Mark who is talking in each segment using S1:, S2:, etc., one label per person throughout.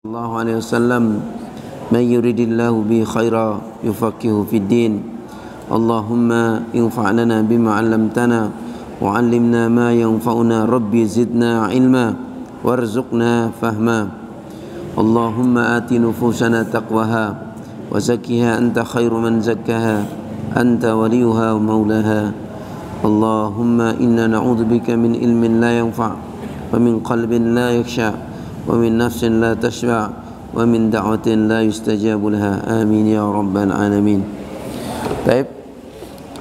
S1: Sallallahu alaihi wasallam, man yuridillahu bi khaira yufaqihu fid din. Allahumma infa'lana bima 'allamtana wa 'allimna ma yanfa'una, rabbi zidna ilma warzuqna fahma. Allahumma ati nufusana taqwaha wa zakkiha anta khairu man zakkaha anta waliyuha wa maulaha. Allahumma inna na'udzubika min ilmin la yanfa' wa min qalbin la yakhsha wa min nafsin la tashba' wa min da'watin la yustajabu laha. Amin ya rabbal alamin. Baik,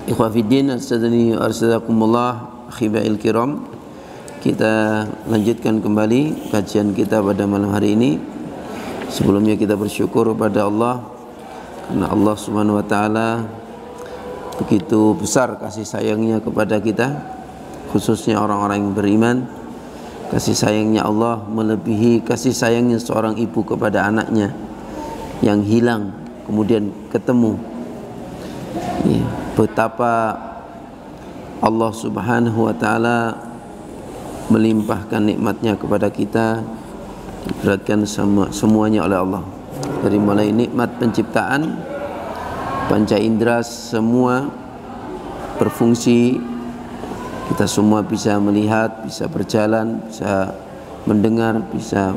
S1: ikhwah fiddin, astadani arsadakumullah, akhiba'il kiram. Kita lanjutkan kembali kajian kita pada malam hari ini. Sebelumnya kita bersyukur kepada Allah karena Allah Subhanahu wa taala begitu besar kasih sayangnya kepada kita, khususnya orang-orang yang beriman. Kasih sayangnya Allah melebihi kasih sayangnya seorang ibu kepada anaknya yang hilang kemudian ketemu. Ya, betapa Allah Subhanahu wa taala melimpahkan nikmatnya kepada kita, diberatkan semuanya oleh Allah. Dari mulai nikmat penciptaan, panca indera semua berfungsi, kita semua bisa melihat, bisa berjalan, bisa mendengar, bisa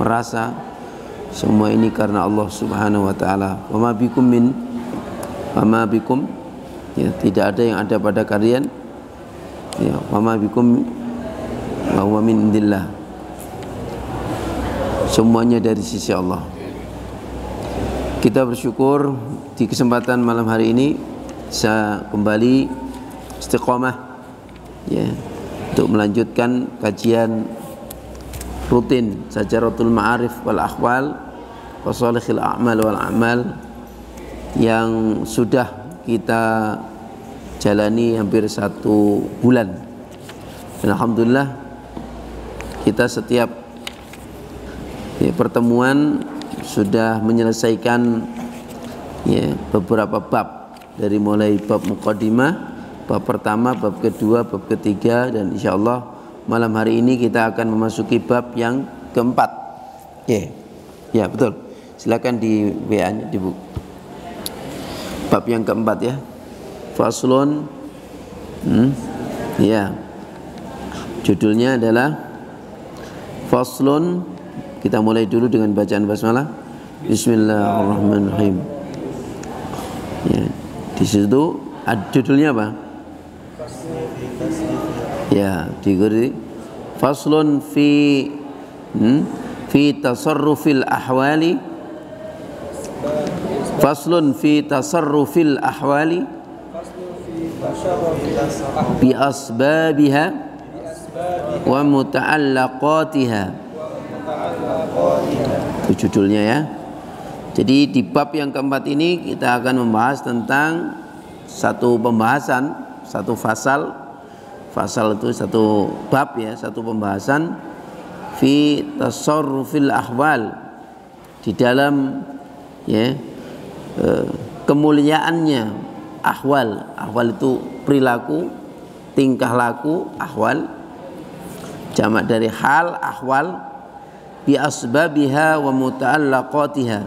S1: merasa. Semua ini karena Allah Subhanahu wa taala. Wa ma bikum, ya, tidak ada yang ada pada kalian. Ya, wa ma bikum wa huwa min indillah. Semuanya dari sisi Allah. Kita bersyukur di kesempatan malam hari ini bisa kembali istiqomah, ya, untuk melanjutkan kajian rutin Syajaratul Ma'arif wal Akhwal wa Shalihil A'mal wal A'mal yang sudah kita jalani hampir 1 bulan. Dan alhamdulillah kita setiap pertemuan sudah menyelesaikan beberapa bab, dari mulai bab muqaddimah, bab pertama, bab kedua, bab ketiga, dan insyaallah malam hari ini kita akan memasuki bab yang keempat. Ya, betul. Silakan di WA-nya, di buku. Bab yang keempat, ya. Faslun. Ya. Judulnya adalah Faslun. Kita mulai dulu dengan bacaan basmalah. Bismillahirrahmanirrahim. Ya, di situ judulnya apa? Ya, diberi faslun fi tasarrufil ahwali. Faslun fi tasarrufil ahwali bi asbabiha wa muta'allaqatiha. Itu judulnya, ya. Jadi di bab yang keempat ini kita akan membahas tentang satu pembahasan, satu fasal. Fasal itu satu bab, ya, satu pembahasan fi tasarrufil ahwal, di dalam, ya, kemuliaannya ahwal. Ahwal itu perilaku, tingkah laku, ahwal jamak dari hal, ahwal, bi asbabiha wa muta'allaqatiha,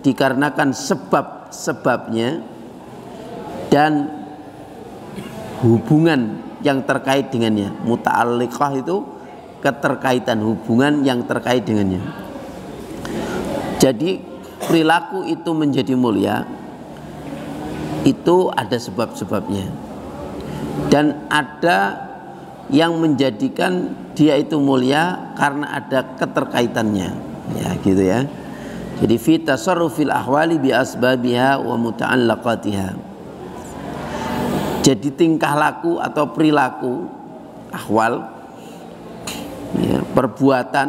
S1: dikarenakan sebab-sebabnya dan hubungan yang terkait dengannya. Muta'alliqah itu keterkaitan, hubungan yang terkait dengannya. Jadi perilaku itu menjadi mulia, itu ada sebab-sebabnya, dan ada yang menjadikan dia itu mulia karena ada keterkaitannya, ya, gitu, ya. Jadi fi tasarrufil ahwali bi asbabiha wa muta'allaqatiha. Jadi tingkah laku atau perilaku, ahwal, ya, perbuatan,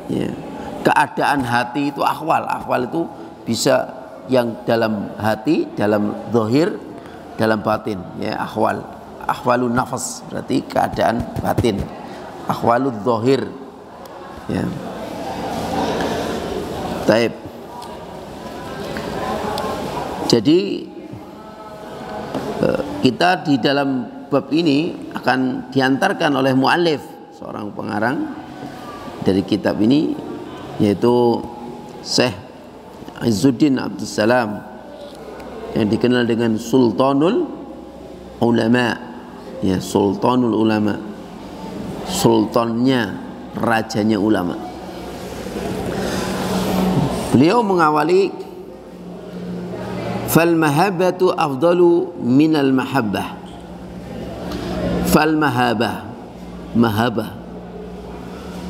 S1: ya, keadaan hati itu ahwal. Ahwal itu bisa yang dalam hati, dalam zahir, dalam batin, ya, ahwal. Ahwalun nafas berarti keadaan batin. Ahwalul zahir, ya. Taib. Jadi kita di dalam bab ini akan diantarkan oleh muallif, seorang pengarang dari kitab ini, yaitu Syekh Izzuddin Abdus Salam yang dikenal dengan Sultanul Ulama, ya, Sultanul Ulama, sultannya, rajanya ulama. Beliau mengawali fal mahabbatu afdalu minal mahabbah. Fal mahabbah, mahabbah,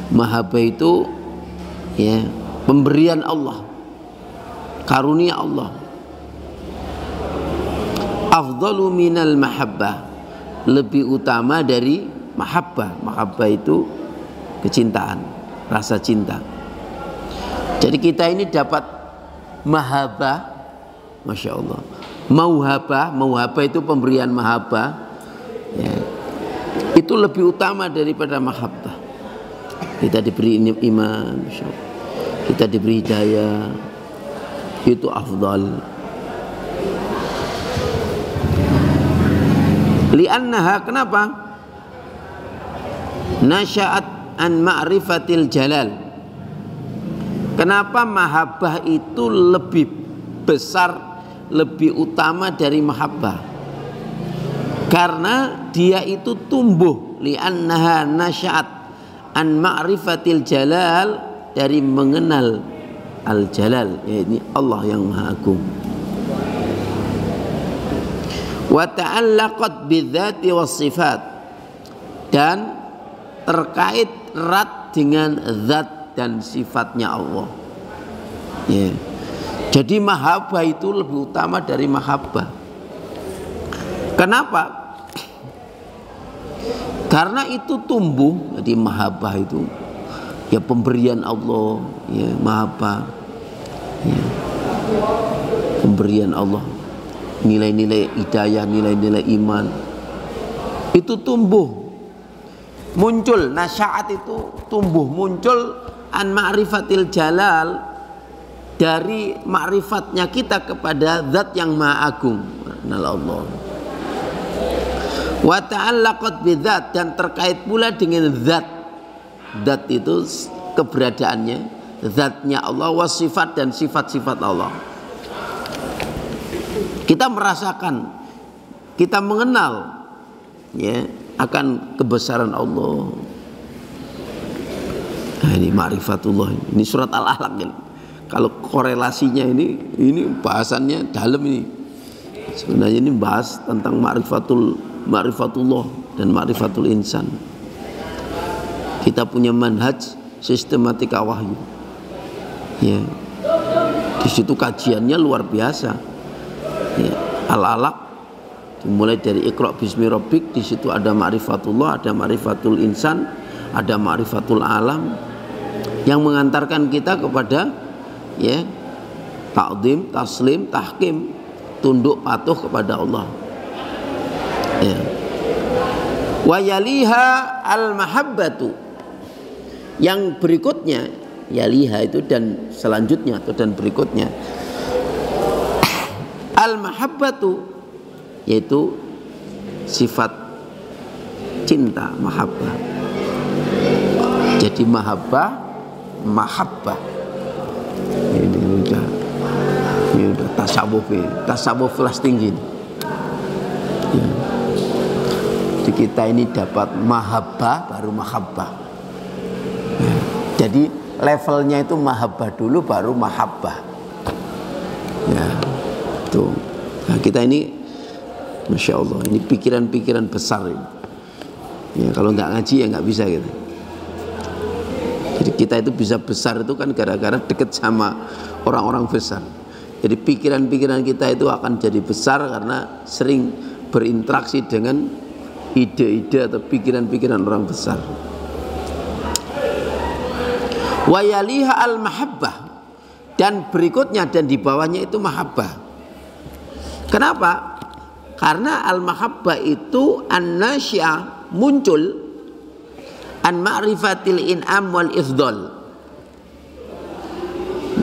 S1: mahabbah itu, ya, pemberian Allah, karunia Allah. Afdalu minal mahabbah, lebih utama dari mahabbah. Mahabbah itu kecintaan, rasa cinta. Jadi kita ini dapat mahabbah, masya Allah. Mauhabah, mauhabah itu pemberian mahabbah, ya, itu lebih utama daripada mahabbah. Kita diberi iman, masya Allah. Kita diberi hidayah, itu afdal. Li'annaha, kenapa? Nasya'at an ma'rifatil jalal. Kenapa mahabbah itu lebih besar, lebih utama dari mahabbah? Karena dia itu tumbuh, li'annaha nasya'at an ma'rifatil jalal, dari mengenal al-jalal, yaitu Allah yang Maha Agung. Wa ta'allaqat bidzati was sifat, dan terkait erat dengan zat dan sifatnya Allah, ya. Jadi mahabbah itu lebih utama dari mahabbah. Kenapa? Karena itu tumbuh, jadi mahabbah itu, ya, pemberian Allah, ya, mahabbah, ya, pemberian Allah, nilai-nilai hidayah, nilai-nilai iman, itu tumbuh, muncul. Nasya'at itu tumbuh, muncul an ma'rifatil jalal, dari ma'rifatnya kita kepada zat yang Maha Agung, Allah. Wa ta'allaqat bidzat, dan terkait pula dengan zat. Zat itu keberadaannya, zatnya Allah, wasifat, dan sifat-sifat Allah. Kita merasakan, kita mengenal, ya, akan kebesaran Allah. Nah, ini ma'rifatullah. Ini surat Al-Alaq ini. Kalau korelasinya ini bahasannya dalam ini. Sebenarnya ini bahas tentang ma'rifatullah dan ma'rifatul insan. Kita punya manhaj sistematika wahyu, ya. Di situ kajiannya luar biasa, ya. Al-Alaq dimulai dari Iqra bismi rabbik, di situ ada ma'rifatullah, ada ma'rifatul insan, ada ma'rifatul alam, yang mengantarkan kita kepada, ya, ta'zim, taslim, tahkim, tunduk patuh kepada Allah, ya. Wa yaliha al-mahabbatu, yang berikutnya, yaliha itu dan selanjutnya atau dan berikutnya, al-mahabbatu, yaitu sifat cinta, mahabbah. Jadi mahabbah, mahabbah, ini udah tasawuf kelas tinggi, ya. Jadi kita ini dapat mahabbah baru mahabbah, ya. Jadi levelnya itu mahabbah dulu baru mahabbah, ya. Tuh, nah, kita ini, masya Allah, ini pikiran-pikiran besar ini, ya. Kalau nggak ngaji ya nggak bisa gitu. Jadi kita itu bisa besar itu kan gara-gara deket sama orang-orang besar. Jadi pikiran-pikiran kita itu akan jadi besar karena sering berinteraksi dengan ide-ide atau pikiran-pikiran orang besar. Wa yaliha al-mahabbah, dan berikutnya dan di bawahnya itu mahabbah. Kenapa? Karena al-mahabbah itu an-nasyi'ah, muncul an ma'rifatil in'am wal ifdal.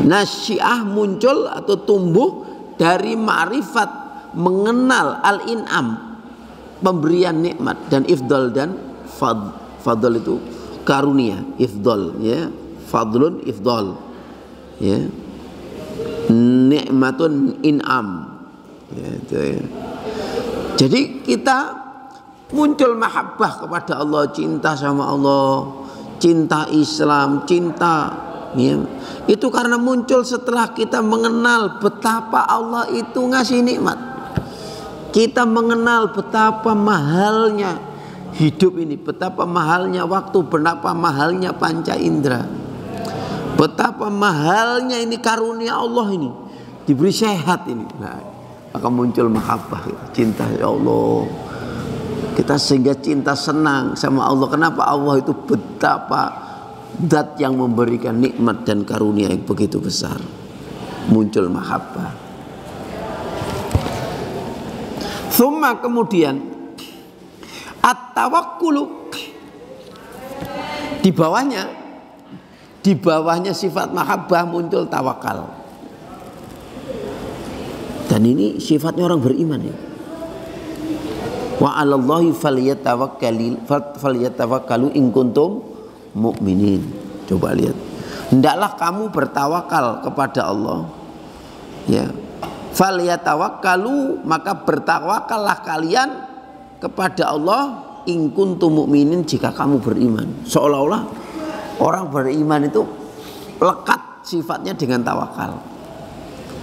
S1: Nasyi'ah muncul atau tumbuh dari ma'rifat, mengenal al-in'am, pemberian nikmat, dan ifdal dan fadl itu karunia, ifdal, ya, fadlun ifdal. ya, nikmatun in'am, ya, itu ya. Jadi kita muncul mahabbah kepada Allah, cinta sama Allah, cinta Islam, cinta, ya, itu karena muncul setelah kita mengenal betapa Allah itu ngasih nikmat. Kita mengenal betapa mahalnya hidup ini, betapa mahalnya waktu, betapa mahalnya panca indera, betapa mahalnya ini karunia Allah ini, diberi sehat ini. Nah, maka muncul mahabbah, cinta ya Allah. Kita sehingga cinta, senang sama Allah. Kenapa? Allah itu betapa zat yang memberikan nikmat dan karunia yang begitu besar. Muncul mahabbah. Thumma, kemudian at-tawakkulu, di bawahnya sifat mahabbah muncul tawakal. Dan ini sifatnya orang beriman ya. Wa 'alallahi falyatawakkalu in kuntum mu'minin. Coba lihat. Hendaklah kamu bertawakal kepada Allah. Ya. Falyatawakkalu, maka bertawakallah kalian kepada Allah in kuntum mu'minin, jika kamu beriman. Seolah-olah orang beriman itu lekat sifatnya dengan tawakal.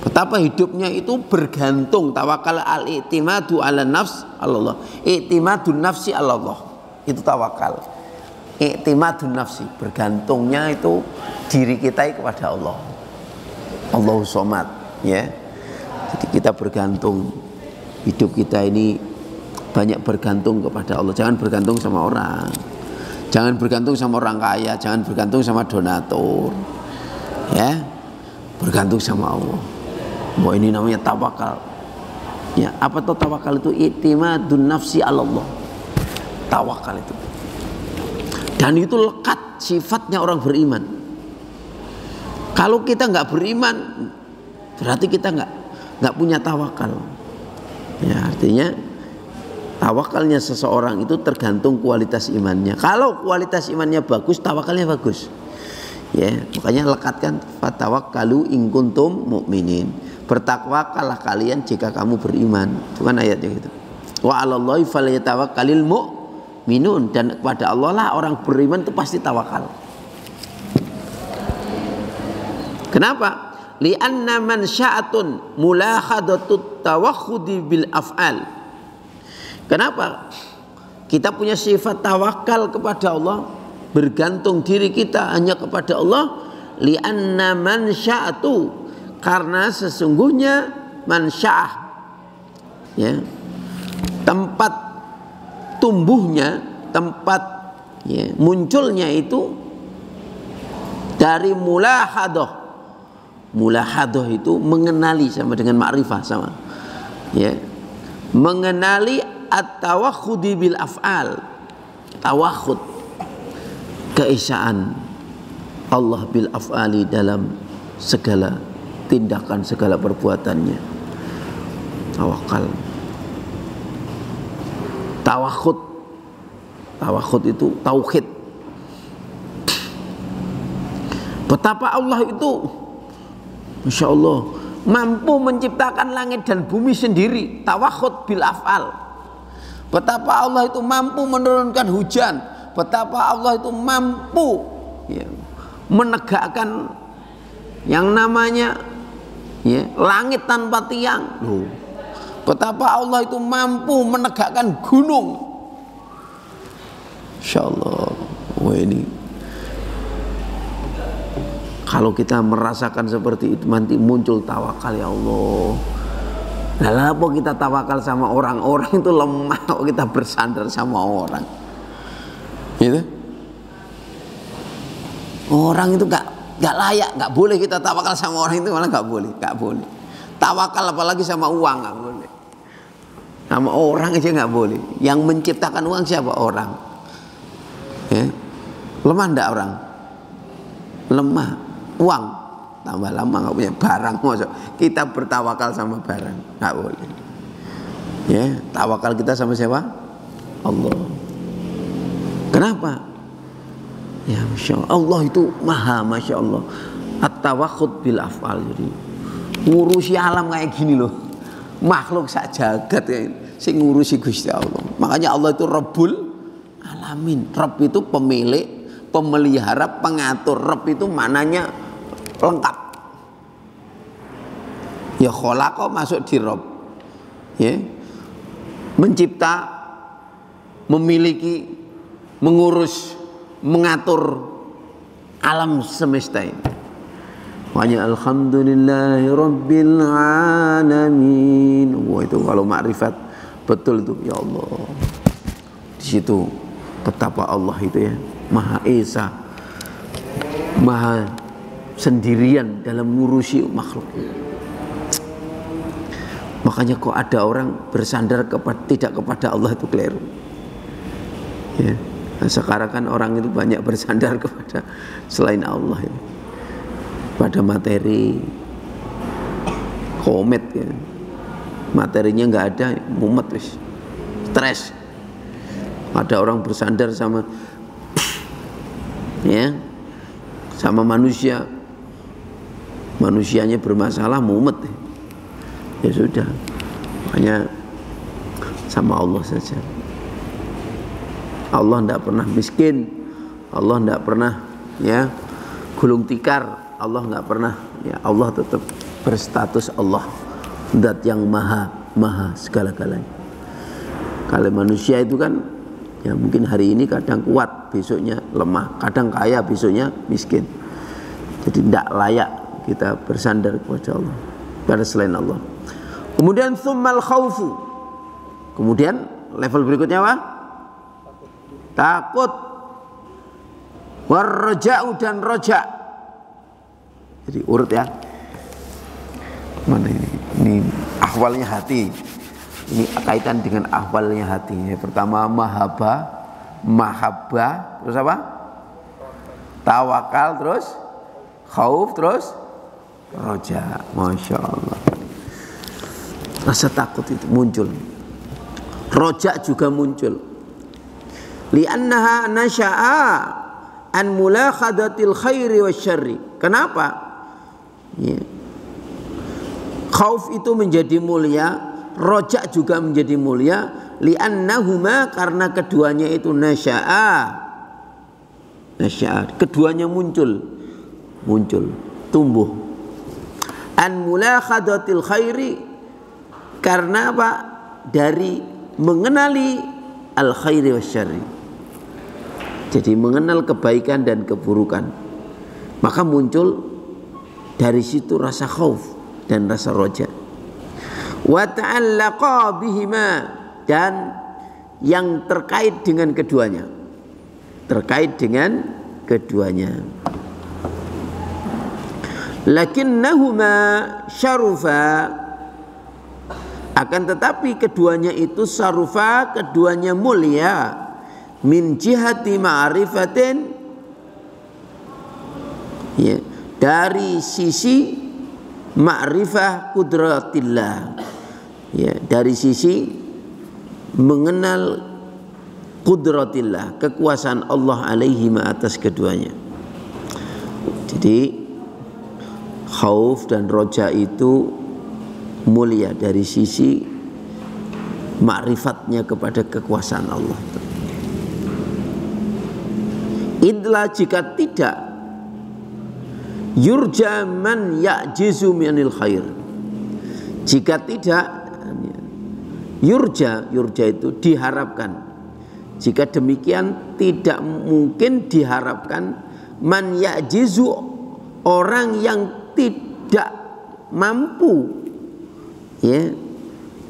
S1: Betapa hidupnya itu bergantung, tawakal al-i'timadu ala nafs Allah. I'timadun nafsi Allah. Itu tawakal. I'timadun nafsi, bergantungnya itu diri kita kepada Allah. Allahus Somad, ya. Jadi kita bergantung, hidup kita ini banyak bergantung kepada Allah. Jangan bergantung sama orang, jangan bergantung sama orang kaya, jangan bergantung sama donatur, ya. Bergantung sama Allah. Bahwa ini namanya tawakal. Ya, apa tuh tawakal itu? I'timadun nafsi Allah. Tawakal itu. Dan itu lekat sifatnya orang beriman. Kalau kita nggak beriman, berarti kita nggak punya tawakal. Ya, artinya tawakalnya seseorang itu tergantung kualitas imannya. Kalau kualitas imannya bagus, tawakalnya bagus. Ya, makanya lekatkan fatawakkalu in kuntum mu'minin. Bertakwakallah kalian jika kamu beriman. Itu kan ayatnya gitu. Wa 'alallahi falyatawakkalul mu'minun, dan kepada Allah lah orang beriman itu pasti tawakal. Kenapa? Li'anna man sya'atun mulahadhatut tawakhudi bil af'al. Kenapa? Kita punya sifat tawakal kepada Allah, bergantung diri kita hanya kepada Allah. Li'anna man sya'atu, karena sesungguhnya man sya'ah, ya, tempat tumbuhnya, tempat, ya, munculnya itu dari mulahadah. Mulahadah itu mengenali, sama dengan ma'rifah, sama, ya, mengenali at-tawakhudi bil af'al. Tawakhud, keesaan Allah bil af'ali, dalam segala tindakan, segala perbuatannya. Tawakal. Tawakhud, tawakhud itu tauhid. Betapa Allah itu, Masya Allah, mampu menciptakan langit dan bumi sendiri. Tawakhud bil af'al. Betapa Allah itu mampu menurunkan hujan. Betapa Allah itu mampu, ya, menegakkan yang namanya, ya, langit tanpa tiang. Betapa Allah itu mampu menegakkan gunung. Masya Allah. Wah, ini kalau kita merasakan seperti itu, nanti muncul tawakal, ya Allah. Nah, apa kita tawakal sama orang? Orang itu lemah, kok kita bersandar sama orang, gitu? Orang itu gak layak, gak boleh kita tawakal sama orang itu, malah gak boleh. Tawakal apalagi sama uang, gak boleh. Sama orang aja gak boleh. Yang menciptakan uang siapa? Orang. Ya. Lemah ndak orang? Lemah. Uang tambah lama nggak punya barang. Maksud kita bertawakal sama barang, nggak boleh. Ya, tawakal kita sama siapa? Allah. Kenapa? Ya, Masya Allah. Allah itu maha, Masya Allah. At-tawakhud bil af'al. Jadi ngurusi alam kayak gini loh. Makhluk sak jagat ya, sing ngurusi Gusti Allah. Makanya Allah itu Rabbul Alamin. Rabb itu pemilik, pemelihara, pengatur. Rabb itu mananya lengkap. Ya khalaqa masuk di Rabb. Ya. Mencipta, memiliki, mengurus, mengatur alam semesta ini. Makanya alhamdulillahi rabbil alamin. Wah, itu kalau makrifat betul itu, ya Allah. Di situ betapa Allah itu ya Maha Esa, Maha sendirian dalam ngurusi makhluk. Makanya kok ada orang bersandar tidak kepada Allah itu keliru. Ya. Nah, sekarang kan orang itu banyak bersandar kepada selain Allah ya. Pada materi komet ya. Materinya nggak ada, mumet wis. Stres. Ada orang bersandar sama ya, sama manusia. Manusianya bermasalah, mumet. Ya sudah. Makanya sama Allah saja. Allah tidak pernah miskin. Allah tidak pernah ya gulung tikar. Allah nggak pernah, ya Allah tetap berstatus Allah, zat yang maha segala-galanya. Kalau manusia itu kan ya mungkin hari ini kadang kuat, besoknya lemah, kadang kaya, besoknya miskin. Jadi tidak layak kita bersandar kepada Allah, pada selain Allah. Kemudian tsummal khaufu. Kemudian level berikutnya apa? Takut. Warraja'u dan roja. Jadi urut ya. Mana ini? Ini ahwalnya hati. Ini kaitan dengan ahwalnya hati. Yang pertama mahabbah, terus apa? Tawakal, terus khauf, terus roja. Masya Allah. Rasa takut itu muncul. Roja juga muncul. Li'annaha nasya'a an mulakhadatil khairi wasyarri. Kenapa? Ya. Khauf itu menjadi mulia, roja juga menjadi mulia, li'annahuma karena keduanya itu nasya'a, keduanya muncul, tumbuh. An mulakhadatil khairi, karena apa? Dari mengenali al khairi wasyarri. Jadi mengenal kebaikan dan keburukan. Maka muncul dari situ rasa khauf dan rasa roja. Wa ta'allaqa bihima, dan yang terkait dengan keduanya. Lakinnahuma syarufa, akan tetapi keduanya itu sarufa, keduanya mulia, min jihati ma'rifatin, ya, dari sisi ma'rifah kudratillah, ya, dari sisi mengenal kudratillah, kekuasaan Allah alaihima atas keduanya. Jadi khauf dan roja itu mulia dari sisi ma'rifatnya kepada kekuasaan Allah. Idla, jika tidak, yurja man ya'jizu minil khair, jika tidak, yurja itu diharapkan, jika demikian tidak mungkin diharapkan man ya'jizu, orang yang tidak mampu, ya,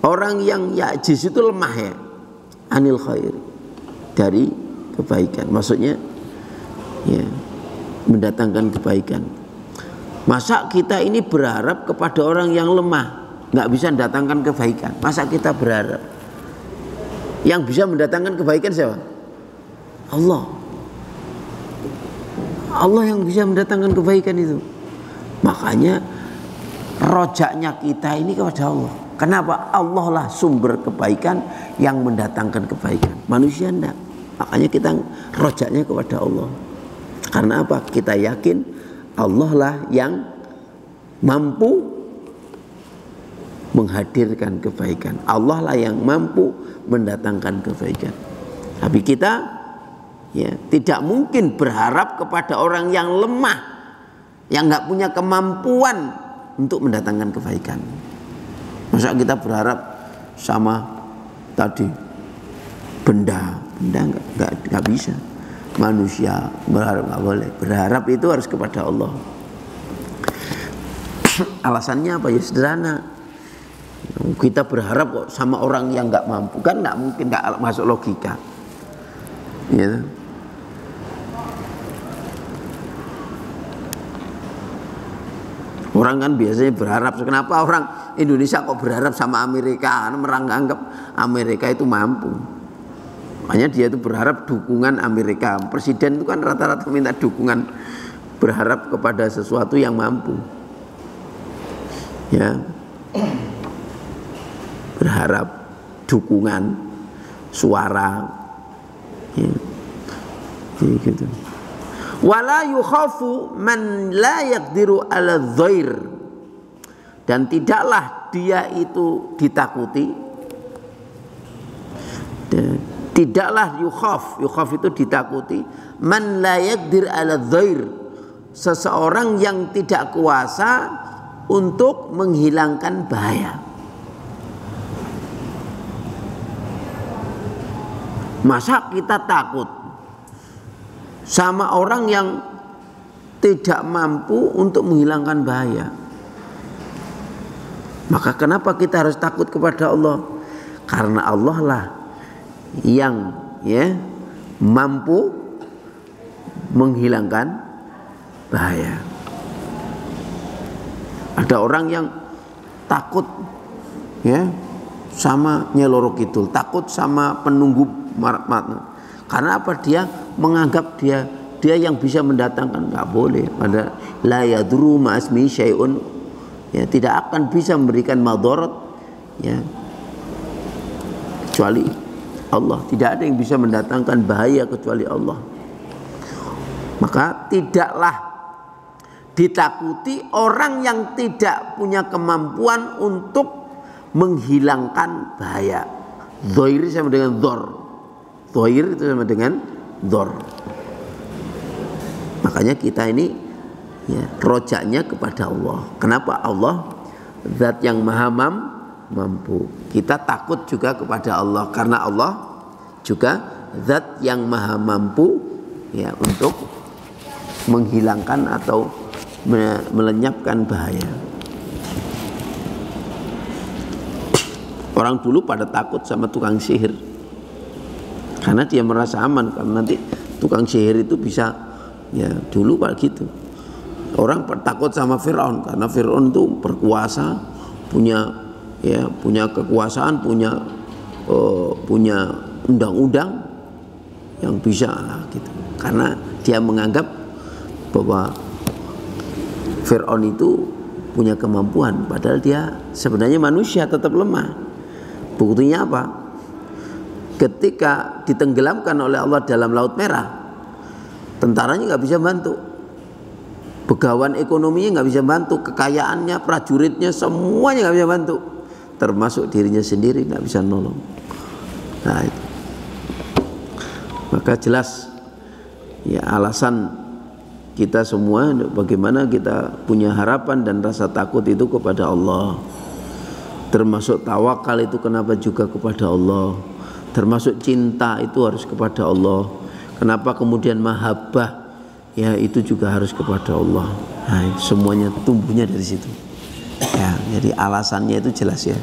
S1: orang yang ya'jiz itu lemah ya, anil khair, dari kebaikan, maksudnya ya, mendatangkan kebaikan. Masa kita ini berharap kepada orang yang lemah, nggak bisa mendatangkan kebaikan? Masa kita berharap? Yang bisa mendatangkan kebaikan siapa? Allah. Allah yang bisa mendatangkan kebaikan itu. Makanya rojaknya kita ini kepada Allah. Kenapa? Allah lah sumber kebaikan yang mendatangkan kebaikan. Manusia enggak. Makanya kita rojaknya kepada Allah. Karena apa? Kita yakin Allah lah yang mampu menghadirkan kebaikan. Allah lah yang mampu mendatangkan kebaikan. Tapi kita ya tidak mungkin berharap kepada orang yang lemah, yang nggak punya kemampuan untuk mendatangkan kebaikan. Masa kita berharap sama tadi benda nggak bisa. Manusia berharap nggak boleh. Berharap itu harus kepada Allah. Alasannya apa ya? Sederhana. Kita berharap kok sama orang yang nggak mampu, kan nggak mungkin, nggak masuk logika. Ya. Orang kan biasanya berharap, kenapa orang Indonesia kok berharap sama Amerika? Karena menganggap Amerika itu mampu. Makanya dia itu berharap dukungan Amerika. Presiden itu kan rata-rata minta dukungan, berharap kepada sesuatu yang mampu. Ya. Berharap dukungan, suara. Ya. Jadi gitu. Wala yukhafu man la yaqdiru ala dhair. Dan tidaklah dia itu ditakuti. Tidaklah yukhaf itu ditakuti, man la yaqdir ala dhair, seseorang yang tidak kuasa untuk menghilangkan bahaya. Masa kita takut sama orang yang tidak mampu untuk menghilangkan bahaya? Maka kenapa kita harus takut kepada Allah? Karena Allah lah yang ya mampu menghilangkan bahaya. Ada orang yang takut ya sama Nyeloro Kidul, takut sama penunggu karena apa? Dia menganggap dia yang bisa mendatangkan. Nggak boleh. Pada la yadru ma'asmi syai'un, ya tidak akan bisa memberikan madarat ya kecuali Allah. Tidak ada yang bisa mendatangkan bahaya kecuali Allah. Maka tidaklah ditakuti orang yang tidak punya kemampuan untuk menghilangkan bahaya. Dhair sama dengan dhor. Dhair itu sama dengan dhor. Makanya kita ini ya, rojaknya kepada Allah. Kenapa? Allah zat yang maha mampu. Kita takut juga kepada Allah karena Allah juga zat yang maha mampu ya untuk menghilangkan atau melenyapkan bahaya. Orang dulu pada takut sama tukang sihir karena dia merasa aman, karena nanti tukang sihir itu bisa ya, dulu pada gitu. Orang takut sama Fir'aun karena Fir'aun itu berkuasa, punya kekuasaan, punya undang-undang yang bisa gitu. Karena dia menganggap bahwa Fir'aun itu punya kemampuan, padahal dia sebenarnya manusia, tetap lemah. Buktinya apa? Ketika ditenggelamkan oleh Allah dalam Laut Merah, tentaranya nggak bisa bantu, begawan ekonominya nggak bisa bantu, kekayaannya, prajuritnya, semuanya nggak bisa bantu, termasuk dirinya sendiri nggak bisa nolong. Nah, itu. Maka jelas ya alasan kita semua bagaimana kita punya harapan dan rasa takut itu kepada Allah. Termasuk tawakal itu kenapa juga kepada Allah. Termasuk cinta itu harus kepada Allah. Kenapa kemudian mahabbah ya itu juga harus kepada Allah. Nah, semuanya tumbuhnya dari situ. Ya, jadi alasannya itu jelas ya.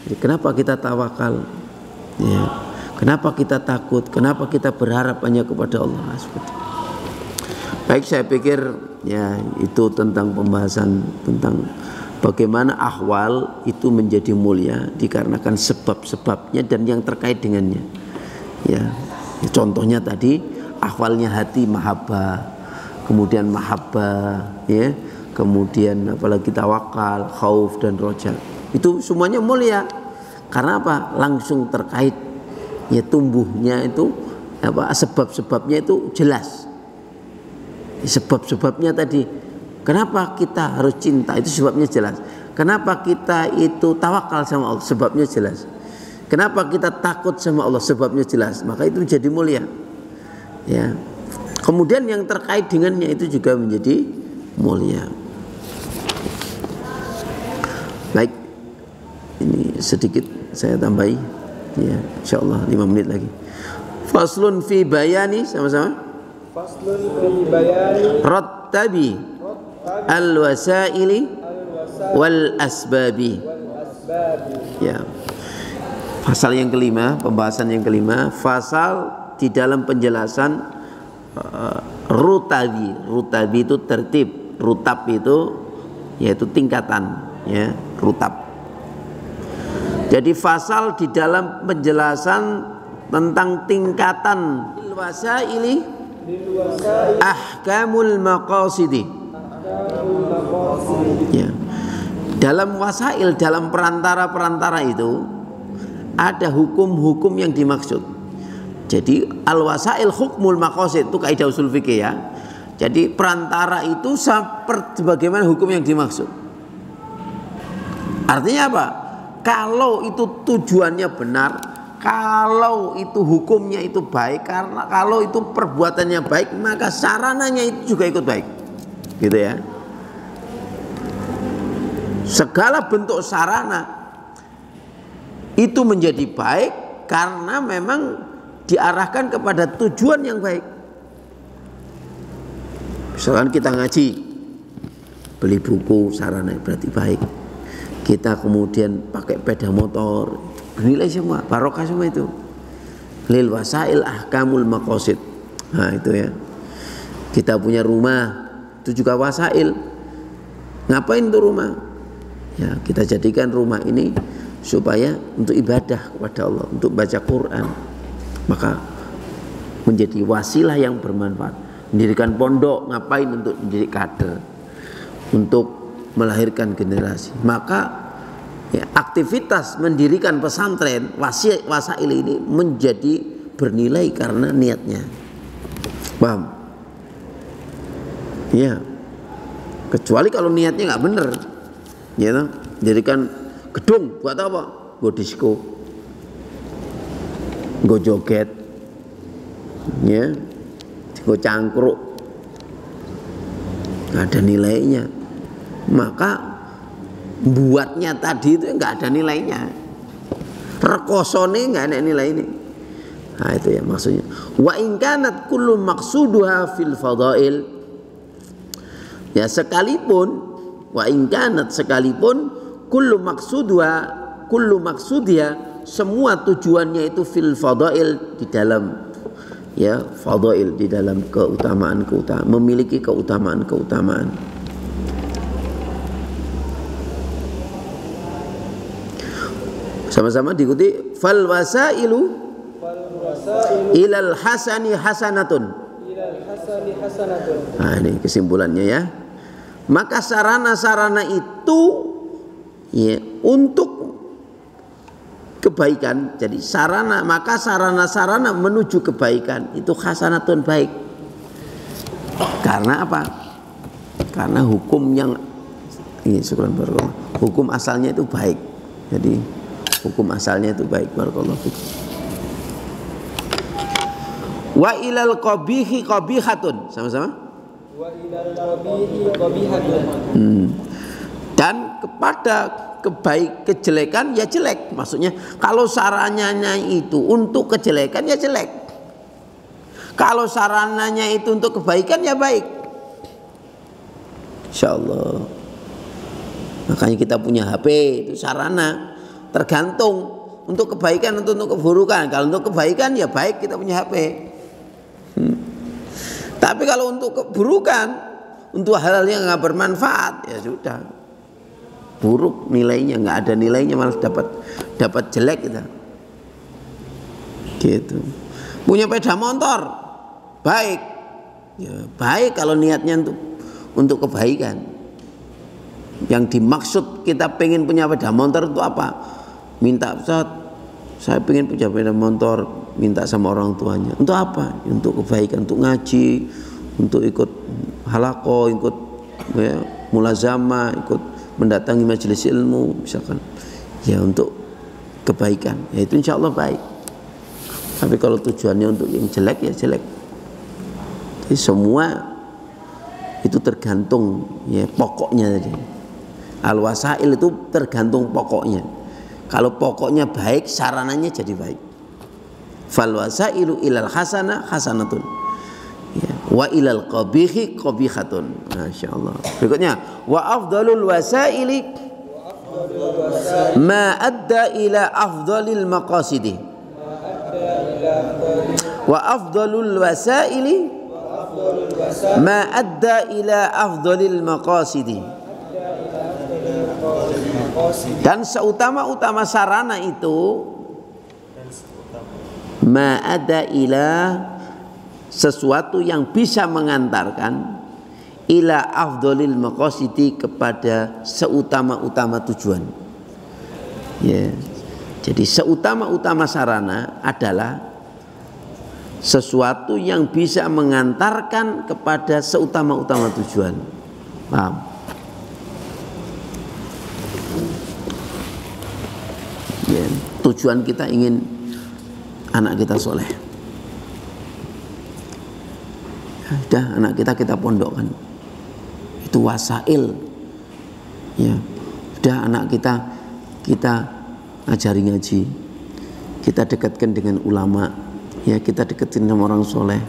S1: Jadi kenapa kita tawakal? Ya. Kenapa kita takut? Kenapa kita berharap hanya kepada Allah? Nah, seperti itu. Baik, saya pikir ya itu tentang pembahasan tentang bagaimana ahwal itu menjadi mulia dikarenakan sebab-sebabnya dan yang terkait dengannya. Ya, contohnya tadi ahwalnya hati mahabbah, kemudian mahabbah, ya, kemudian apalagi tawakal, khauf dan roja. Itu semuanya mulia. Karena apa? Langsung terkait ya tumbuhnya itu apa sebab-sebabnya itu jelas. Sebab-sebabnya tadi, kenapa kita harus cinta, itu sebabnya jelas. Kenapa kita itu tawakal sama Allah, sebabnya jelas. Kenapa kita takut sama Allah, sebabnya jelas. Maka itu jadi mulia. Ya. Kemudian yang terkait dengannya itu juga menjadi mulia. Baik, ini sedikit saya tambahi, ya, insyaallah 5 menit lagi. Faslun fi bayani, sama-sama.
S2: Faslun fi bayani
S1: rattabi al-wasaili wal asbabi. Ya. Pasal yang kelima, pembahasan yang kelima, fasal di dalam penjelasan rutabi. Rutabi itu tertib, rutab itu yaitu tingkatan, ya, rutab. Jadi fasal di dalam penjelasan tentang tingkatan wasaili ahkamul maqasidi. Ya. Dalam wasail, dalam perantara-perantara itu ada hukum-hukum yang dimaksud. Jadi al-wasail hukmul maqasid, itu kaidah usul fikih, ya. Jadi perantara itu seperti bagaimana hukum yang dimaksud. Artinya apa? Kalau itu tujuannya benar, kalau itu hukumnya itu baik, karena kalau itu perbuatannya baik, maka sarananya itu juga ikut baik. Gitu ya. Segala bentuk sarana itu menjadi baik karena memang diarahkan kepada tujuan yang baik. Misalkan kita ngaji, beli buku, sarana berarti baik. Kita kemudian pakai sepeda motor, bernilai semua, barokah semua itu. Lil wasail ahkamul maqasid. Nah itu ya. Kita punya rumah, itu juga wasail. Ngapain tuh rumah? Ya, kita jadikan rumah ini supaya untuk ibadah kepada Allah, untuk baca Quran. Maka menjadi wasilah yang bermanfaat. Mendirikan pondok, ngapain? Untuk mendidik kader, untuk melahirkan generasi. Maka ya, aktivitas mendirikan pesantren wasail ini menjadi bernilai karena niatnya. Paham? Ya. Kecuali kalau niatnya nggak bener, ya, mendirikan gedung buat apa? Go disco, go joget, ya, go cangkruk, nggak ada nilainya. Maka buatnya tadi itu nggak ada nilainya, rekosone nggak ada nilai ini. Nah itu ya maksudnya. Wa in kanat kullu maqsuduha fil fadail, ya sekalipun, wa in kanat sekalipun kullu maqsudiha semua tujuannya itu fil fadail, di dalam, ya, fadail, di dalam keutamaan, memiliki keutamaan. Sama-sama diikuti. Fal wasailu ilal hasani hasanatun. Nah ini kesimpulannya, ya. Maka sarana-sarana itu, ya, untuk kebaikan. Jadi maka sarana-sarana menuju kebaikan itu hasanatun, baik. Karena apa? Karena hukum yang ini, hukum asalnya itu baik. Jadi hukum asalnya itu baik. Barakallahu fiik. Wa ilal qabihi qabihatun. Sama-sama.
S2: Wa ilal qabihi qabihatun.
S1: Dan kepada kejelekan ya jelek. Maksudnya kalau sarananya itu untuk kejelekan ya jelek. Kalau sarananya itu untuk kebaikan ya baik. Insyaallah. Makanya kita punya HP itu sarana, tergantung untuk kebaikan atau untuk keburukan. Kalau untuk kebaikan ya baik kita punya HP. Tapi kalau untuk keburukan, untuk hal-hal yang nggak bermanfaat, ya sudah, buruk nilainya, nggak ada nilainya, malah dapat jelek kita. Gitu. Punya sepeda motor, baik, ya baik kalau niatnya untuk kebaikan. Yang dimaksud kita pengen punya sepeda motor itu apa? Minta, Ustaz, saya pengen punya sepeda motor, minta sama orang tuanya. Untuk apa? Untuk kebaikan, untuk ngaji, untuk ikut halaqah, ikut ya, mulazamah, ikut mendatangi majelis ilmu misalkan, ya untuk kebaikan, ya itu insya Allah baik. Tapi kalau tujuannya untuk yang jelek, ya jelek. Jadi semua itu tergantung ya pokoknya tadi. Al-wasail itu tergantung pokoknya. Kalau pokoknya baik, sarananya jadi baik. Fal wasailu ilal hasanah hasanatun, ya, wa ilal qabihi qabihatun. Masyaallah. Berikutnya, wa afdalul wasaili ma adda ila afdalil maqasidi. Wa afdalul wasaili ma adda ila afdalil maqasidi. Dan seutama-utama sarana itu ma ada ila sesuatu yang bisa mengantarkan ila afdhalil maqasidi kepada seutama-utama tujuan. Ya. Jadi seutama-utama sarana adalah sesuatu yang bisa mengantarkan kepada seutama-utama tujuan. Paham? Ya, tujuan kita ingin anak kita soleh. Ya, udah anak kita pondokkan. Itu wasail. Ya, udah anak kita ajari ngaji. Kita dekatkan dengan ulama. Ya, kita dekatkan sama orang soleh.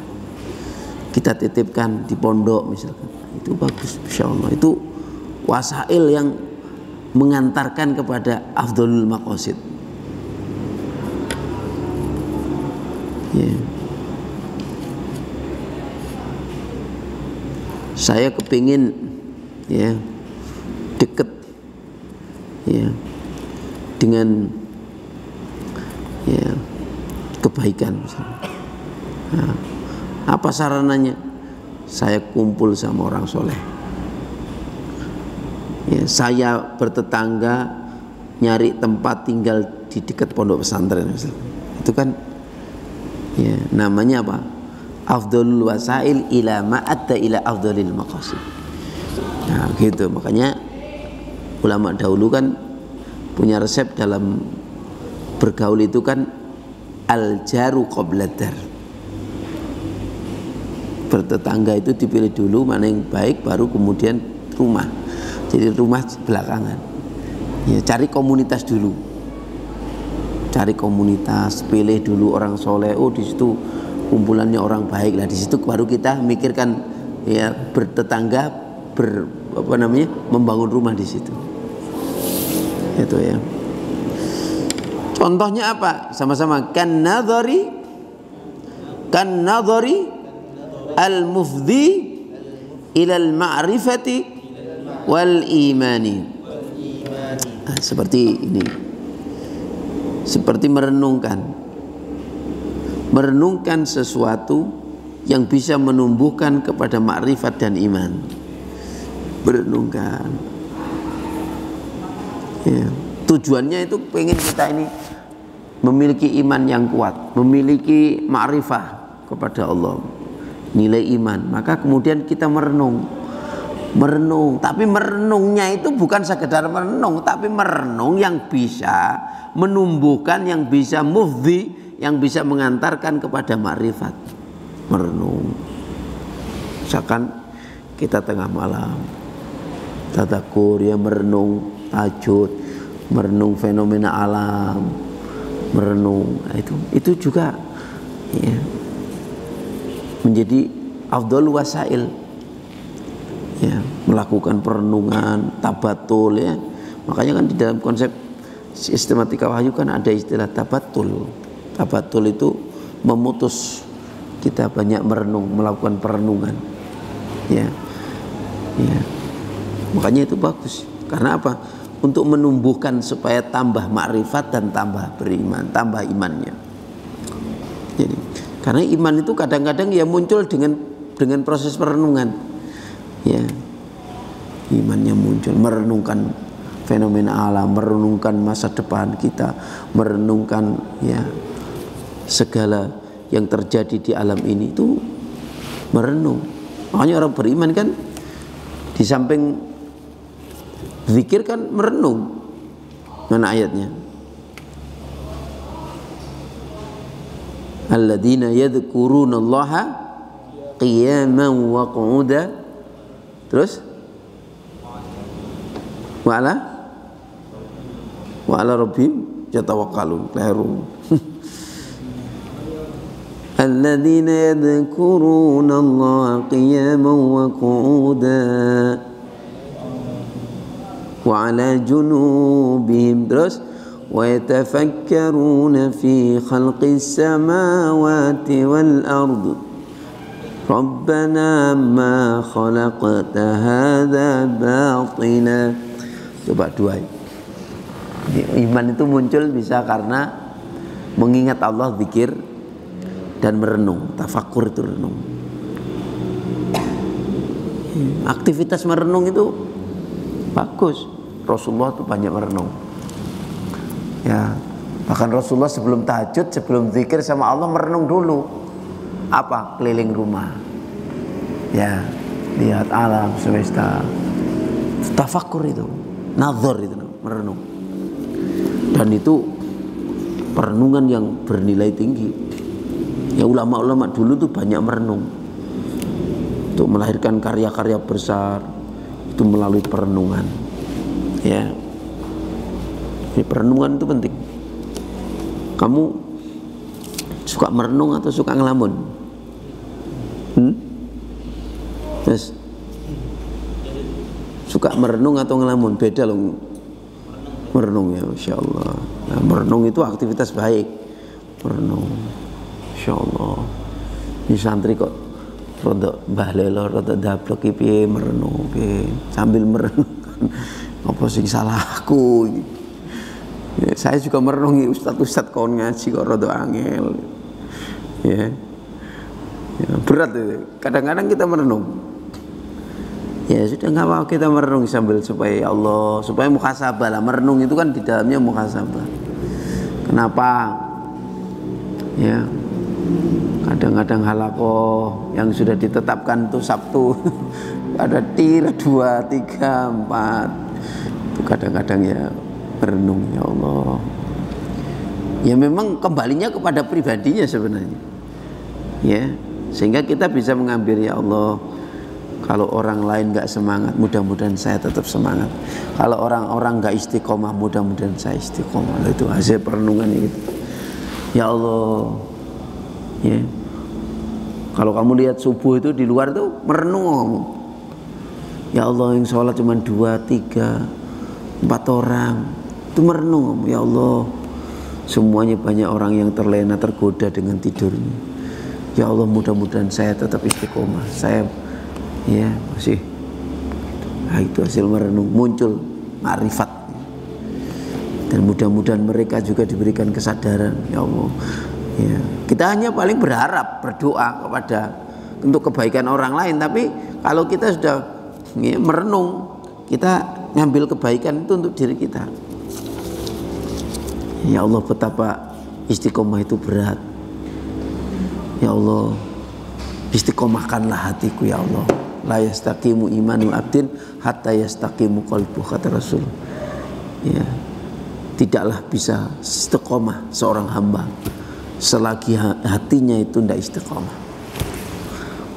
S1: Kita titipkan di pondok misalkan. Itu bagus, insyaallah. Itu wasail yang mengantarkan kepada afdhalul maqasid. Ya. Saya kepingin ya dekat ya dengan ya kebaikan misalnya. Nah, apa sarananya? Saya kumpul sama orang soleh. Ya, saya bertetangga nyari tempat tinggal di dekat pondok pesantren misalnya. Itu kan ya namanya apa? Afdhalul wasail ila ma'adda ila afdhalil maqasid. Nah gitu, makanya ulama dahulu kan punya resep dalam bergaul itu kan al-jaru qabla dar. Bertetangga itu dipilih dulu mana yang baik, baru kemudian rumah. Jadi rumah belakangan. Ya, cari komunitas dulu. Cari komunitas, pilih dulu orang soleh. Oh di situ kumpulannya orang baik lah. Di situ baru kita mikirkan ya bertetangga, membangun rumah di situ. Itu ya. Contohnya apa? Sama-sama kan nadhari al-mufdi ilal ma'rifati wal imani. Nah, seperti ini. Seperti merenungkan sesuatu yang bisa menumbuhkan kepada makrifat dan iman. Merenungkan. Ya. Tujuannya itu pengen kita ini memiliki iman yang kuat, memiliki makrifah kepada Allah, nilai iman. Maka kemudian kita merenung, tapi merenungnya itu bukan sekedar merenung, tapi merenung yang bisa menumbuhkan, yang bisa mufdi, yang bisa mengantarkan kepada makrifat. Merenung. Misalkan kita tengah malam tadakur, ya merenung tahajud, merenung fenomena alam, merenung itu juga ya menjadi afdhal wasail. Ya, melakukan perenungan, tabatul ya. Makanya kan di dalam konsep sistematika wahyu kan ada istilah tabatul. Tabatul itu memutus, kita banyak merenung, melakukan perenungan. Ya. Ya. Makanya itu bagus. Karena apa? Untuk menumbuhkan supaya tambah makrifat dan tambah beriman, tambah imannya. Jadi, karena iman itu kadang-kadang ya muncul dengan proses perenungan. Ya, imannya muncul, merenungkan fenomena alam, merenungkan masa depan kita, merenungkan ya segala yang terjadi di alam ini itu merenung. Makanya orang beriman kan di samping zikir kan merenung. Mana ayatnya? Alladzina yadhkurunallaha qiyaman wa qu'udan. Terus wa ala rabbihim yatawakkalun. Keliru. Alladzina yadhkurunallaha qiyaman wa qu'udan wa ala junubihim. Terus wa yatafakkaruna fi khalqis samawati wal ard Rabbana ma khalaqta hadza batila. Coba dua. Iman itu muncul bisa karena mengingat Allah, zikir, dan merenung. Tafakkur itu renung. Aktivitas merenung itu bagus. Rasulullah itu banyak merenung. Ya, bahkan Rasulullah sebelum tahajud, sebelum zikir sama Allah merenung dulu. Apa? Keliling rumah. Ya, lihat alam semesta. Tafakkur itu, nazar itu, merenung. Dan itu perenungan yang bernilai tinggi. Ya, ulama-ulama dulu tuh banyak merenung untuk melahirkan karya-karya besar itu melalui perenungan. Ya, ini perenungan itu penting. Kamu suka merenung atau suka ngelamun? Terus suka merenung atau ngelamun? Beda loh. Merenung, ya, Masya Allah. Nah, merenung itu aktivitas baik. Merenung, Masya Allah. Ini santri kok rada bahlelo, rada dablek piye merenung, piye sambil merenung. Apa sing salahku? Ya, saya juga merenungi ustadz kawan ngaji kok rada angel. Ya. Ya, berat itu. Kadang-kadang kita merenung. Ya sudah, nggak apa, kita merenung sambil supaya ya Allah, supaya muhasabah lah. Merenung itu kan di dalamnya muhasabah. Kenapa? Ya, kadang-kadang halakoh yang sudah ditetapkan itu Sabtu ada tir 2, 3, 4. Itu kadang-kadang ya merenung, ya Allah. Ya memang kembalinya kepada pribadinya sebenarnya. Ya, sehingga kita bisa mengambil, ya Allah, kalau orang lain gak semangat, mudah-mudahan saya tetap semangat. Kalau orang-orang gak istiqomah, mudah-mudahan saya istiqomah. Itu hasil perenungannya gitu. Ya Allah, ya. Kalau kamu lihat subuh itu di luar tuh merenung kamu. Ya Allah, yang sholat cuma 2, 3, 4 orang, itu merenung kamu. Ya Allah, semuanya banyak orang yang terlena, tergoda dengan tidurnya. Ya Allah, mudah-mudahan saya tetap istiqomah. Saya ya masih. Nah, itu hasil merenung, muncul ma'rifat. Dan mudah-mudahan mereka juga diberikan kesadaran. Ya Allah, ya, kita hanya paling berharap, berdoa kepada untuk kebaikan orang lain. Tapi kalau kita sudah ya, merenung, kita ngambil kebaikan itu untuk diri kita. Ya Allah, betapa istiqomah itu berat. Ya Allah, istiqomahkanlah hatiku, ya Allah. La yastaqimu imanu abdin hatta yastaqimu qalbu, kata Rasul. Ya, tidaklah bisa istiqomah seorang hamba selagi hatinya itu tidak istiqomah.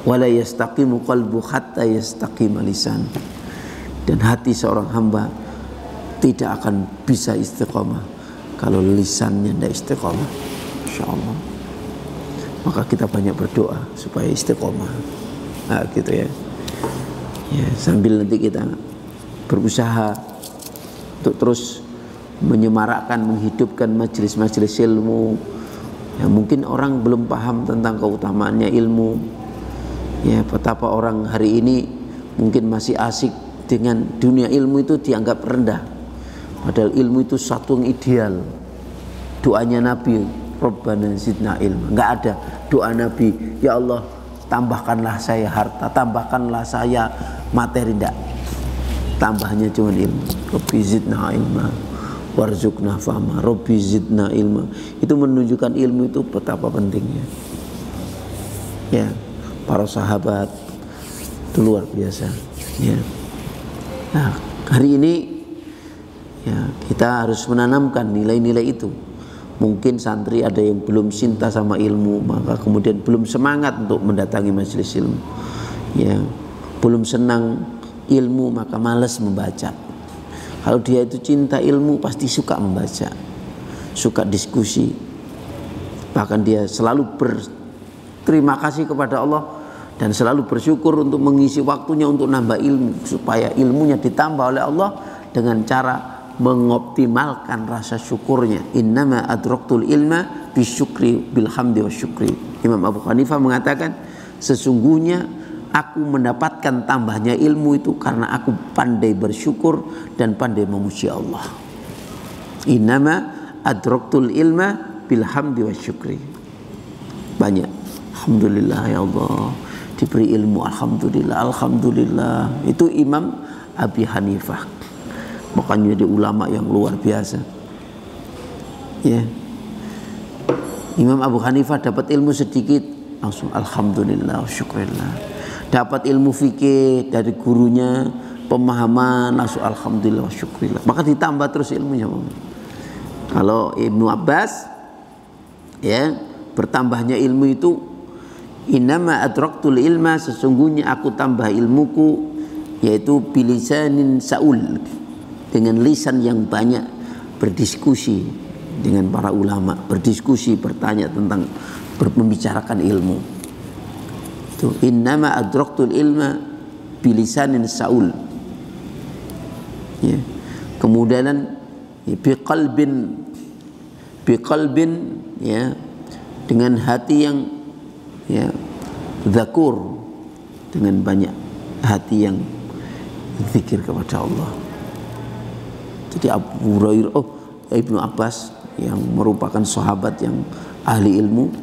S1: Wala yastaqimu qalbu hatta yastaqima lisan. Dan hati seorang hamba tidak akan bisa istiqomah kalau lisannya tidak istiqomah. Insyaallah. Maka kita banyak berdoa supaya istiqomah. Nah, gitu ya. Ya, sambil nanti kita berusaha untuk terus menyemarakkan, menghidupkan majelis-majelis ilmu. Ya, mungkin orang belum paham tentang keutamaannya ilmu. Ya, betapa orang hari ini mungkin masih asik dengan dunia ilmu itu dianggap rendah. Padahal ilmu itu satu yang ideal. Doanya Nabi, Rabbana zidna ilma. Enggak ada doa Nabi, ya Allah, tambahkanlah saya harta, tambahkanlah saya materi, enggak. Tambahnya cuma ilmu. Rabbi zidna ilma warzuqna fahma. Rabbi zidna ilma. Itu menunjukkan ilmu itu betapa pentingnya. Ya, para sahabat itu luar biasa ya. Nah hari ini ya kita harus menanamkan nilai-nilai itu. Mungkin santri ada yang belum cinta sama ilmu, maka kemudian belum semangat untuk mendatangi majelis ilmu ya, belum senang ilmu maka malas membaca. Kalau dia itu cinta ilmu pasti suka membaca, suka diskusi, bahkan dia selalu berterima kasih kepada Allah dan selalu bersyukur untuk mengisi waktunya untuk nambah ilmu, supaya ilmunya ditambah oleh Allah dengan cara mengoptimalkan rasa syukurnya. Innama adraktul ilma bisyukri bilhamdi wasyukri. Imam Abu Hanifah mengatakan, sesungguhnya aku mendapatkan tambahnya ilmu itu karena aku pandai bersyukur dan pandai memuji Allah. Innama adraktul ilma bilhamdi wasyukri. Banyak. Alhamdulillah ya Allah, diberi ilmu, alhamdulillah, alhamdulillah. Itu Imam Abi Hanifah. Makanya jadi ulama yang luar biasa ya. Imam Abu Hanifah dapat ilmu sedikit langsung alhamdulillah syukurillah. Dapat ilmu fikih dari gurunya, pemahaman langsung alhamdulillah syukurillah. Maka ditambah terus ilmunya. Kalau Ibnu Abbas ya, bertambahnya ilmu itu innama adraktul ilma, sesungguhnya aku tambah ilmuku, yaitu bilisanin saul, dengan lisan yang banyak berdiskusi dengan para ulama, berdiskusi, bertanya tentang, membicarakan ilmu. Itu innama adraktul ilma bilisanin saul ya. Kemudian biqalbin ya, dengan hati yang ya zakur, dengan banyak hati yang zikir kepada Allah. Jadi Abu Hurairah, Ibnu Abbas yang merupakan sahabat yang ahli ilmu,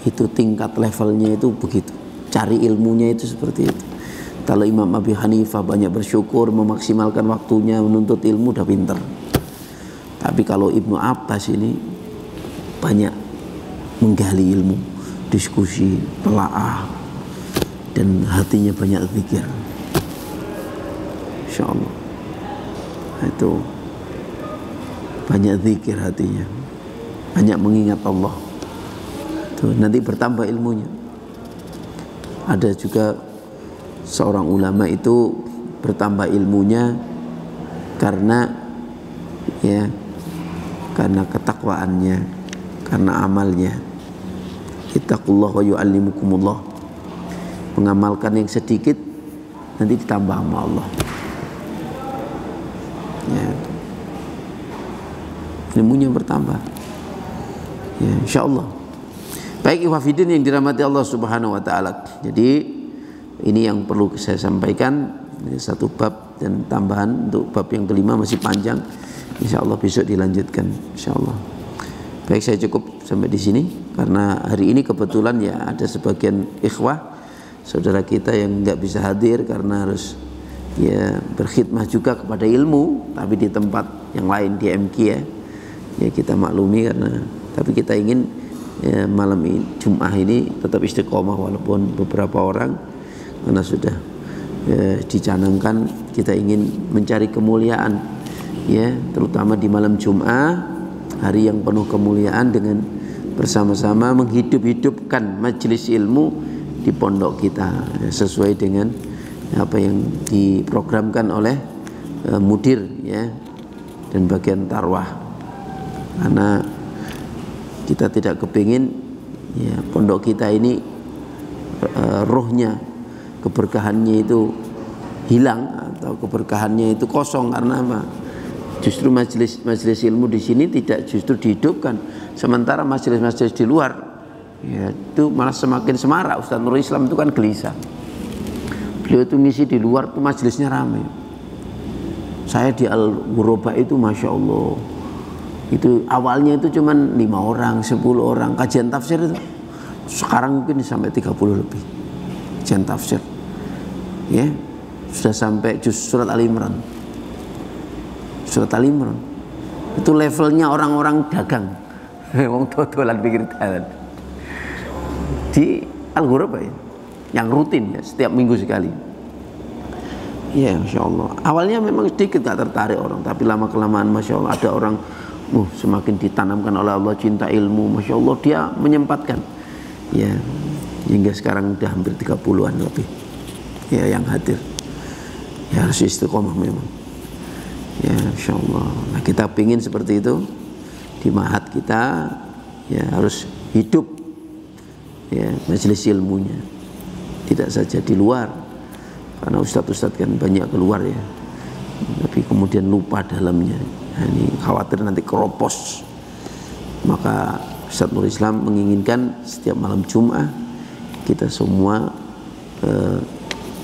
S1: itu tingkat levelnya itu begitu, cari ilmunya itu seperti itu. Kalau Imam Abi Hanifah banyak bersyukur, memaksimalkan waktunya menuntut ilmu, udah pinter. Tapi kalau Ibnu Abbas ini banyak menggali ilmu, diskusi, telaah, dan hatinya banyak zikir. Insya Allah itu banyak zikir hatinya, banyak mengingat Allah. Tuh, nanti bertambah ilmunya. Ada juga seorang ulama itu bertambah ilmunya karena ya, karena ketakwaannya, karena amalnya. Ittaqullah wa yu'allimukumullah. Mengamalkan yang sedikit nanti ditambah sama Allah. Ya. Ilmunya bertambah ya, insyaallah. Baik ikhwafidin yang dirahmati Allah subhanahu wa ta'ala. Jadi ini yang perlu saya sampaikan, ini satu bab dan tambahan untuk bab yang kelima masih panjang, insyaallah besok dilanjutkan insyaallah. Baik, saya cukup sampai di sini karena hari ini kebetulan ya ada sebagian ikhwah saudara kita yang nggak bisa hadir karena harus ya berkhidmah juga kepada ilmu, tapi di tempat yang lain di MK ya kita maklumi, karena tapi kita ingin ya, malam ini Jumat ini tetap istiqomah walaupun beberapa orang karena sudah ya, dicanangkan kita ingin mencari kemuliaan ya, terutama di malam Jumat, hari yang penuh kemuliaan, dengan bersama-sama menghidup-hidupkan majelis ilmu di pondok kita ya, sesuai dengan apa yang diprogramkan oleh mudir ya dan bagian tarwah. Karena kita tidak kepingin ya pondok kita ini rohnya, keberkahannya itu hilang atau keberkahannya itu kosong. Karena apa? Justru majelis ilmu di sini tidak justru dihidupkan, sementara majelis di luar ya itu malah semakin semarak. Ustaz Nurul Islam itu kan gelisah, beliau itu ngisi di luar tuh majelisnya ramai. Saya di Al-Ghuraba itu masya Allah, itu awalnya itu cuman 5 orang, 10 orang kajian tafsir itu, sekarang mungkin sampai 30 lebih kajian tafsir ya, sudah sampai surat Al-Imran. Surat Al-Imran itu levelnya orang-orang dagang, wong dodolan pinggir jalan di Al-Ghuraba ya, yang rutin ya setiap minggu sekali Ya, Masya Allah. Awalnya memang sedikit gak tertarik orang, tapi lama kelamaan Masya Allah ada orang semakin ditanamkan oleh Allah cinta ilmu, Masya Allah dia menyempatkan. Ya, hingga sekarang udah hampir 30-an lebih. Ya, yang hadir. Ya harus istiqomah memang. Ya, Masya Allah. Nah, kita pingin seperti itu di ma'had kita. Ya harus hidup. Ya, majelis ilmunya. Tidak saja di luar. Karena ustadz-ustadz kan banyak keluar ya, tapi kemudian lupa dalamnya. Nah, ini khawatir nanti keropos. Maka Ustadz Nur Islam menginginkan setiap malam Jumat kita semua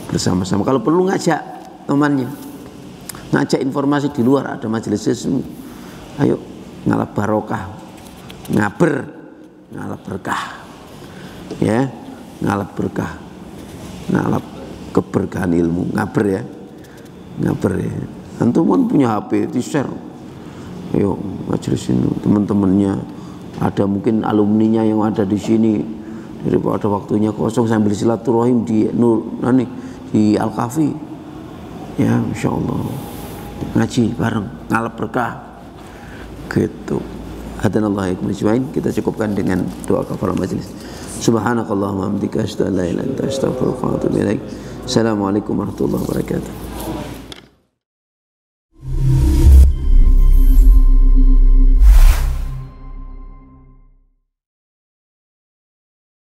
S1: bersama-sama. Kalau perlu ngajak temannya, ngajak informasi di luar, ada majelis ilmu, ayo ngalap barokah, ngaber, ngalap berkah, ya, ngalap berkah, ngalap keberkahan ilmu, ngaber ya, ngaber ya. Antum pun punya HP, di share. Ayo majelis ini, teman-temannya, ada mungkin alumninya yang ada di sini. Daripada waktunya kosong sambil silaturahim di di Al-Kafi. Ya, Masya Allah. Ngaji bareng, ngalap berkah. Gitu. Hadanallahu iyyakum ajmain. Kita cukupkan dengan doa kafaraah majelis. Subhanakallahumma wa bihamdika asyhadu an la ilaha illa anta astaghfiruka wa atubu ilaik. Assalamualaikum warahmatullahi wabarakatuh.